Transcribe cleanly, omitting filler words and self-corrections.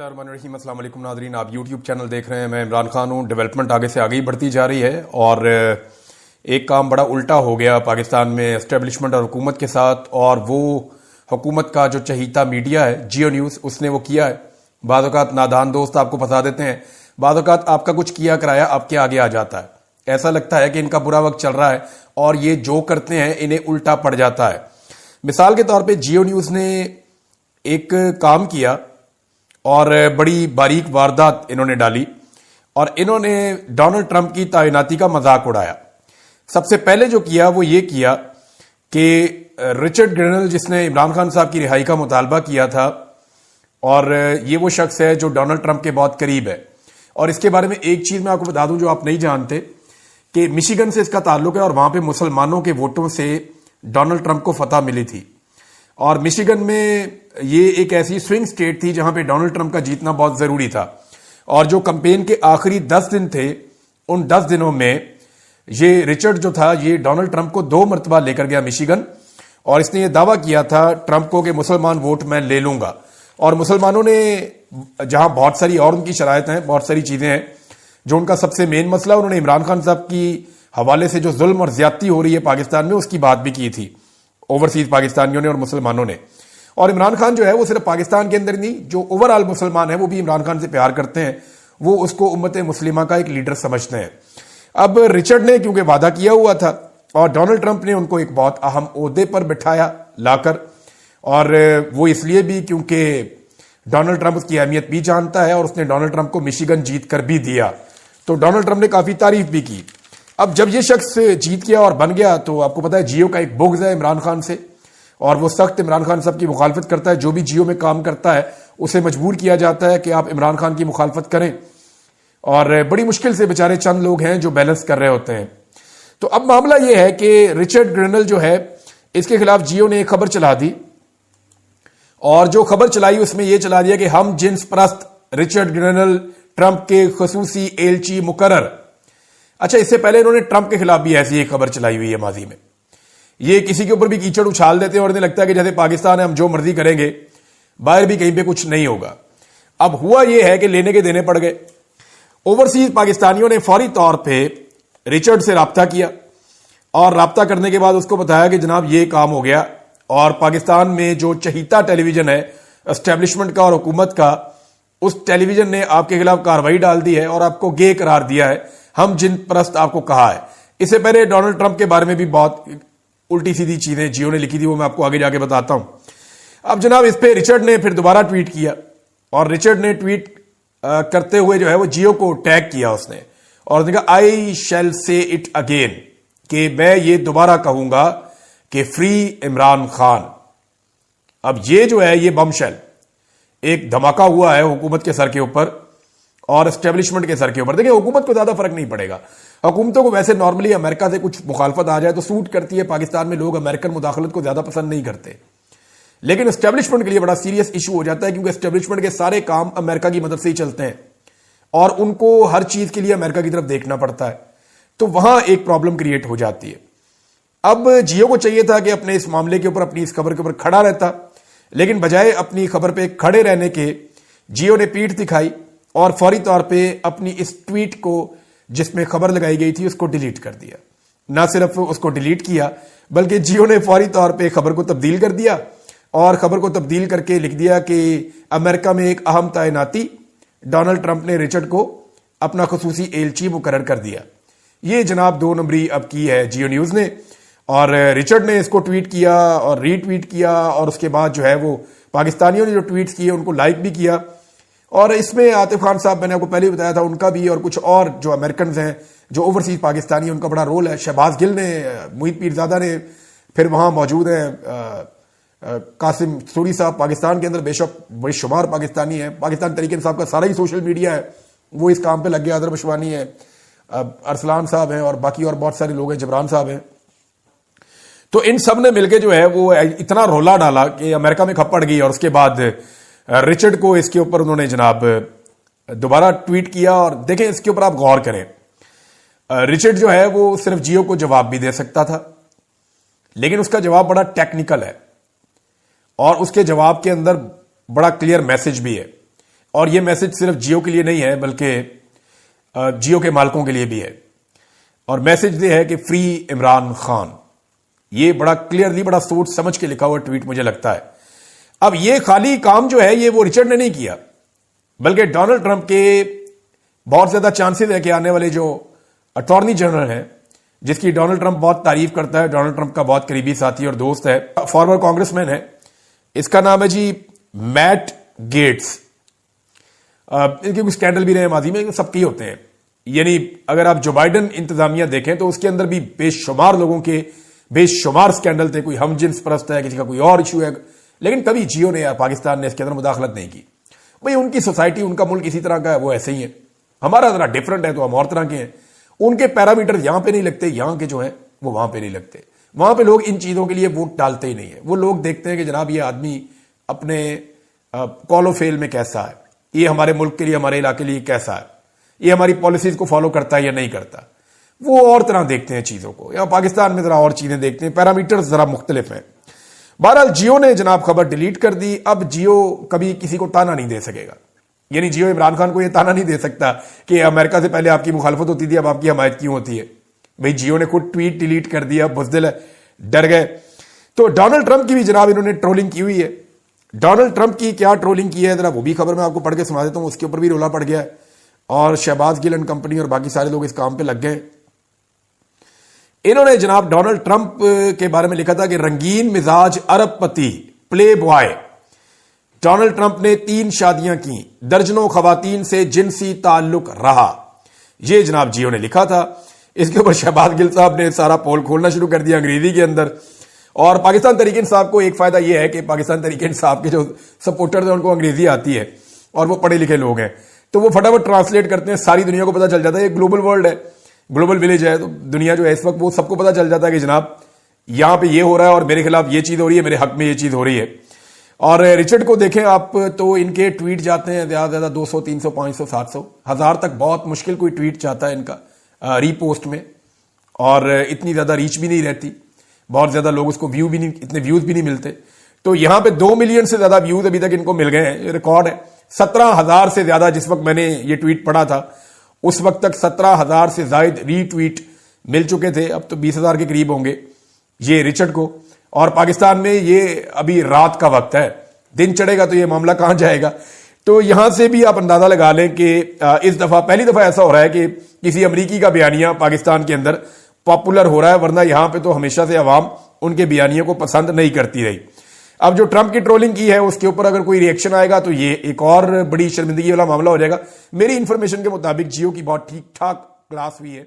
बिस्मिल्लाहिर्रहमानिर्रहीम। अस्सलाम वालेकुम नादरीन, आप यूट्यूब चैनल देख रहे हैं। मैं इमरान खान हूँ। डेवलपमेंट आगे से आगे ही बढ़ती जा रही है और एक काम बड़ा उल्टा हो गया पाकिस्तान में एस्टेब्लिशमेंट और हुकूमत के साथ, और वो हुकूमत का जो चहीता मीडिया है जियो न्यूज़, उसने वो किया है। बाज़ औक़ात नादान दोस्त आपको फंसा देते हैं, बाज़ औक़ात आपका कुछ किया कराया आपके आगे आ जाता है। ऐसा लगता है कि इनका बुरा वक्त चल रहा है और ये जो करते हैं इन्हें उल्टा पड़ जाता है। मिसाल के तौर पे जियो न्यूज़ ने एक काम किया और बड़ी बारीक वारदात इन्होंने डाली और इन्होंने डोनाल्ड ट्रंप की तैनाती का मजाक उड़ाया। सबसे पहले जो किया वो ये किया कि रिचर्ड ग्रेनल, जिसने इमरान खान साहब की रिहाई का मुतालबा किया था, और ये वो शख्स है जो डोनाल्ड ट्रंप के बहुत करीब है। और इसके बारे में एक चीज मैं आपको बता दूं जो आप नहीं जानते, कि मिशिगन से इसका ताल्लुक है और वहां पे मुसलमानों के वोटों से डोनाल्ड ट्रंप को फतह मिली थी। और मिशिगन में ये एक ऐसी स्विंग स्टेट थी जहां पे डोनाल्ड ट्रंप का जीतना बहुत जरूरी था। और जो कैंपेन के आखिरी 10 दिन थे, उन 10 दिनों में ये रिचर्ड जो था ये डोनाल्ड ट्रंप को 2 मरतबा लेकर गया मिशिगन, और इसने ये दावा किया था ट्रंप को कि मुसलमान वोट मैं ले लूंगा। और मुसलमानों ने, जहां बहुत सारी और उनकी शरायतें हैं, बहुत सारी चीजें हैं, जो उनका सबसे मेन मसला, उन्होंने इमरान खान साहब की हवाले से जो जुल्म और ज्यादती हो रही है पाकिस्तान में, उसकी बात भी की थी ओवरसीज पाकिस्तानियों ने और मुसलमानों ने। और इमरान खान जो है वो सिर्फ पाकिस्तान के अंदर नहीं, जो ओवरऑल मुसलमान है वो भी इमरान खान से प्यार करते हैं, वो उसको उम्मत मुस्लिमा का एक लीडर समझते हैं। अब रिचर्ड ने क्योंकि वादा किया हुआ था और डोनाल्ड ट्रंप ने उनको एक बहुत अहम ओहदे पर बिठाया लाकर, और वो इसलिए भी क्योंकि डोनाल्ड ट्रंप उसकी अहमियत भी जानता है और उसने डोनाल्ड ट्रंप को मिशिगन जीत कर भी दिया, तो डोनाल्ड ट्रंप ने काफी तारीफ भी की। अब जब ये शख्स जीत गया और बन गया, तो आपको पता है जियो का एक बुग़्ज़ है इमरान खान से, और वो सख्त इमरान खान साहब की मुखालफत करता है। जो भी जियो में काम करता है उसे मजबूर किया जाता है कि आप इमरान खान की मुखालफत करें, और बड़ी मुश्किल से बेचारे चंद लोग हैं जो बैलेंस कर रहे होते हैं। तो अब मामला यह है कि रिचर्ड ग्रेनल जो है, इसके खिलाफ जियो ने एक खबर चला दी, और जो खबर चलाई उसमें यह चला दिया कि हम जिन्स परस्त रिचर्ड ग्रेनल ट्रंप के खसूसी एलची मुकर्रर। अच्छा, इससे पहले इन्होंने ट्रंप के खिलाफ भी ऐसी एक खबर चलाई हुई है माजी में। ये किसी के ऊपर भी कीचड़ उछाल देते हैं और इन्हें लगता है कि जैसे पाकिस्तान है, हम जो मर्जी करेंगे, बाहर भी कहीं पे कुछ नहीं होगा। अब हुआ यह है कि लेने के देने पड़ गए। ओवरसीज पाकिस्तानियों ने फौरी तौर पे रिचर्ड से राब्ता किया, और राब्ता करने के बाद उसको बताया कि जनाब ये काम हो गया, और पाकिस्तान में जो चहीता टेलीविजन है एस्टेब्लिशमेंट का और हुकूमत का, उस टेलीविजन ने आपके खिलाफ कार्रवाई डाल दी है और आपको गे करार दिया है, हम जिन परस्त आपको कहा है। इससे पहले डोनाल्ड ट्रंप के बारे में भी बहुत उल्टी सीधी चीजें जियो ने लिखी थी, वो मैं आपको आगे जाके बताता हूं। अब जनाब इस पे रिचर्ड ने फिर दोबारा ट्वीट किया, और रिचर्ड ने ट्वीट करते हुए जो है वो जियो को टैग किया उसने, और उसने कहा आई शैल से इट अगेन, कि मैं ये दोबारा कहूंगा कि फ्री इमरान खान। अब ये जो है ये बमशेल एक धमाका हुआ है हुकूमत के सर के ऊपर और एस्टेब्लिशमेंट के सर के ऊपर। देखिए, हुकूमत को ज्यादा फर्क नहीं पड़ेगा, हुकूमतों को वैसे नॉर्मली अमेरिका से कुछ मुखालफत आ जाए तो सूट करती है। पाकिस्तान में लोग अमेरिकन मुदाखलत को ज्यादा पसंद नहीं करते, लेकिन एस्टेब्लिशमेंट के लिए बड़ा सीरियस इशू हो जाता है, क्योंकि एस्टेब्लिशमेंट के सारे काम अमेरिका की मदद से ही चलते हैं और उनको हर चीज के लिए अमेरिका की तरफ देखना पड़ता है, तो वहां एक प्रॉब्लम क्रिएट हो जाती है। अब जियो को चाहिए था कि अपने इस मामले के ऊपर, अपनी इस खबर के ऊपर खड़ा रहता, लेकिन बजाय अपनी खबर पे खड़े रहने के जियो ने पीठ दिखाई और फौरी तौर पे अपनी इस ट्वीट को, जिसमें खबर लगाई गई थी, उसको डिलीट कर दिया। ना सिर्फ उसको डिलीट किया, बल्कि जियो ने फौरी तौर पे खबर को तब्दील कर दिया, और खबर को तब्दील करके लिख दिया कि अमेरिका में एक अहम तैनाती, डोनाल्ड ट्रंप ने रिचर्ड को अपना खसूसी एलची मुकर्रर कर दिया। ये जनाब 2 नंबरी अब की है जियो न्यूज ने, और रिचर्ड ने इसको ट्वीट किया और रीट्वीट किया, और उसके बाद जो है वो पाकिस्तानियों ने जो ट्वीट्स किए उनको लाइक भी किया। और इसमें आतिफ खान साहब, मैंने आपको पहले ही बताया था, उनका भी, और कुछ और जो अमेरिकन हैं जो ओवरसीज पाकिस्तानी हैं, उनका बड़ा रोल है। शहबाज गिल ने, मुहित पीरजादा ने, फिर वहां मौजूद हैं कासिम सूरी साहब, पाकिस्तान के अंदर बेशक बेशुमार पाकिस्तानी है। पाकिस्तान तरीके साहब का सारा ही सोशल मीडिया है, वो इस काम पे लग गया। अदर बशवानी है, अरसलान साहब हैं, और बाकी और बहुत सारे लोग हैं, जबरान साहब हैं। तो इन सब ने मिलकर जो है वो इतना रोला डाला कि अमेरिका में खप पड़ गई, और उसके बाद रिचर्ड को इसके ऊपर उन्होंने जनाब दोबारा ट्वीट किया। और देखें, इसके ऊपर आप गौर करें, रिचर्ड जो है वो सिर्फ जियो को जवाब भी दे सकता था, लेकिन उसका जवाब बड़ा टेक्निकल है और उसके जवाब के अंदर बड़ा क्लियर मैसेज भी है। और ये मैसेज सिर्फ जियो के लिए नहीं है बल्कि जियो के मालिकों के लिए भी है। और मैसेज ये है कि फ्री इमरान खान। ये बड़ा क्लियरली, बड़ा सोच समझ के लिखा हुआ ट्वीट मुझे लगता है। अब ये खाली काम जो है ये वो रिचर्ड ने नहीं किया, बल्कि डोनाल्ड ट्रंप के बहुत ज्यादा चांसेस है कि आने वाले जो अटॉर्नी जनरल हैं, जिसकी डोनाल्ड ट्रंप बहुत तारीफ करता है, डोनाल्ड ट्रंप का बहुत करीबी साथी और दोस्त है, फॉर्मर कांग्रेसमैन है, इसका नाम है जी मैट गेट्स। इनके कुछ स्कैंडल भी रहे माजी में, सबके ही होते हैं। यानी अगर आप जो बाइडन इंतजामिया देखें तो उसके अंदर भी बेशुमार लोगों के बेशुमार स्कैंडल थे। कोई हम जिन्स परस्त है, किसी का कोई और इशू है, लेकिन कभी जियो ने या पाकिस्तान ने इसके अंदर मुदाखलत नहीं की। भाई उनकी सोसाइटी, उनका मुल्क इसी तरह का है, वो ऐसे ही है। हमारा जरा डिफरेंट है तो हम और तरह के हैं। उनके पैरामीटर यहां पे नहीं लगते, यहां के जो है वो वहां पे नहीं लगते। वहां पे लोग इन चीजों के लिए वोट डालते ही नहीं है। वो लोग देखते हैं कि जनाब ये आदमी अपने कॉलो फेल में कैसा है, ये हमारे मुल्क के लिए, हमारे इलाके के लिए कैसा है, ये हमारी पॉलिसीज को फॉलो करता है या नहीं करता। वो और तरह देखते हैं चीजों को। यहां पाकिस्तान में जरा और चीजें देखते हैं, पैरामीटर्स जरा मुख्तलिफ हैं। बहरहाल जियो ने जनाब खबर डिलीट कर दी। अब जियो कभी किसी को ताना नहीं दे सकेगा। यानी जियो इमरान खान को यह ताना नहीं दे सकता कि अमेरिका से पहले आपकी मुखालफत होती थी, अब आपकी हमायत क्यों होती है। भाई जियो ने खुद ट्वीट डिलीट कर दिया, बुज़दिल है, डर गए। तो डोनाल्ड ट्रंप की भी जनाब इन्होंने ट्रोलिंग की हुई है। डोनाल्ड ट्रंप की क्या ट्रोलिंग की है जरा वो भी खबर मैं आपको पढ़ के सुना देता हूं। उसके ऊपर भी रोला पड़ गया है और शहबाज गिल एंड कंपनी और बाकी सारे लोग इस काम पे लग गए। इन्होंने जनाब डोनाल्ड ट्रंप के बारे में लिखा था कि रंगीन मिजाज अरबपति प्ले बॉय डोनाल्ड ट्रंप ने 3 शादियां की, दर्जनों खवातीन से जिनसी ताल्लुक रहा। यह जनाब जियो ने लिखा था। इसके ऊपर शहबाज गिल साहब ने सारा पोल खोलना शुरू कर दिया अंग्रेजी के अंदर। और पाकिस्तान तहरीक इंसाफ को एक फायदा यह है कि पाकिस्तान तहरीक इंसाफ के जो सपोर्टर्स हैं उनको अंग्रेजी आती है और वो पढ़े लिखे लोग हैं, तो वो फटाफट ट्रांसलेट करते हैं। सारी दुनिया को पता चल जाता है, ये ग्लोबल वर्ल्ड है, ग्लोबल विलेज है। तो दुनिया जो है इस वक्त वो सबको पता चल जाता है कि जनाब यहां पे ये हो रहा है और मेरे खिलाफ ये चीज हो रही है, मेरे हक में ये चीज हो रही है। और रिचर्ड को देखें आप तो इनके ट्वीट जाते हैं ज्यादा ज्यादा 200, 300, 500, 700, 1000 तक बहुत मुश्किल कोई ट्वीट जाता है इनका रीपोस्ट में। और इतनी ज्यादा रीच भी नहीं रहती, बहुत ज्यादा लोग उसको व्यू भी नहीं, इतने व्यूज भी नहीं मिलते। तो यहां पे 2 मिलियन से ज्यादा व्यूज अभी तक इनको मिल गए हैं, ये रिकॉर्ड है। 17,000 से ज्यादा जिस वक्त मैंने ये ट्वीट पढ़ा था उस वक्त तक 17,000 से ज्यादा रीट्वीट मिल चुके थे। अब तो 20,000 के करीब होंगे ये रिचर्ड को। और पाकिस्तान में ये अभी रात का वक्त है, दिन चढ़ेगा तो ये मामला कहां जाएगा। तो यहां से भी आप अंदाजा लगा लें कि इस दफा पहली दफा ऐसा हो रहा है कि किसी अमरीकी का बयानिया पाकिस्तान के अंदर पॉपुलर हो रहा है, वरना यहां पे तो हमेशा से अवाम उनके बयानियों को पसंद नहीं करती रही। अब जो ट्रंप की ट्रोलिंग की है उसके ऊपर अगर कोई रिएक्शन आएगा तो ये एक और बड़ी शर्मिंदगी वाला मामला हो जाएगा। मेरी इंफॉर्मेशन के मुताबिक जियो की बहुत ठीक ठाक क्लास हुई है।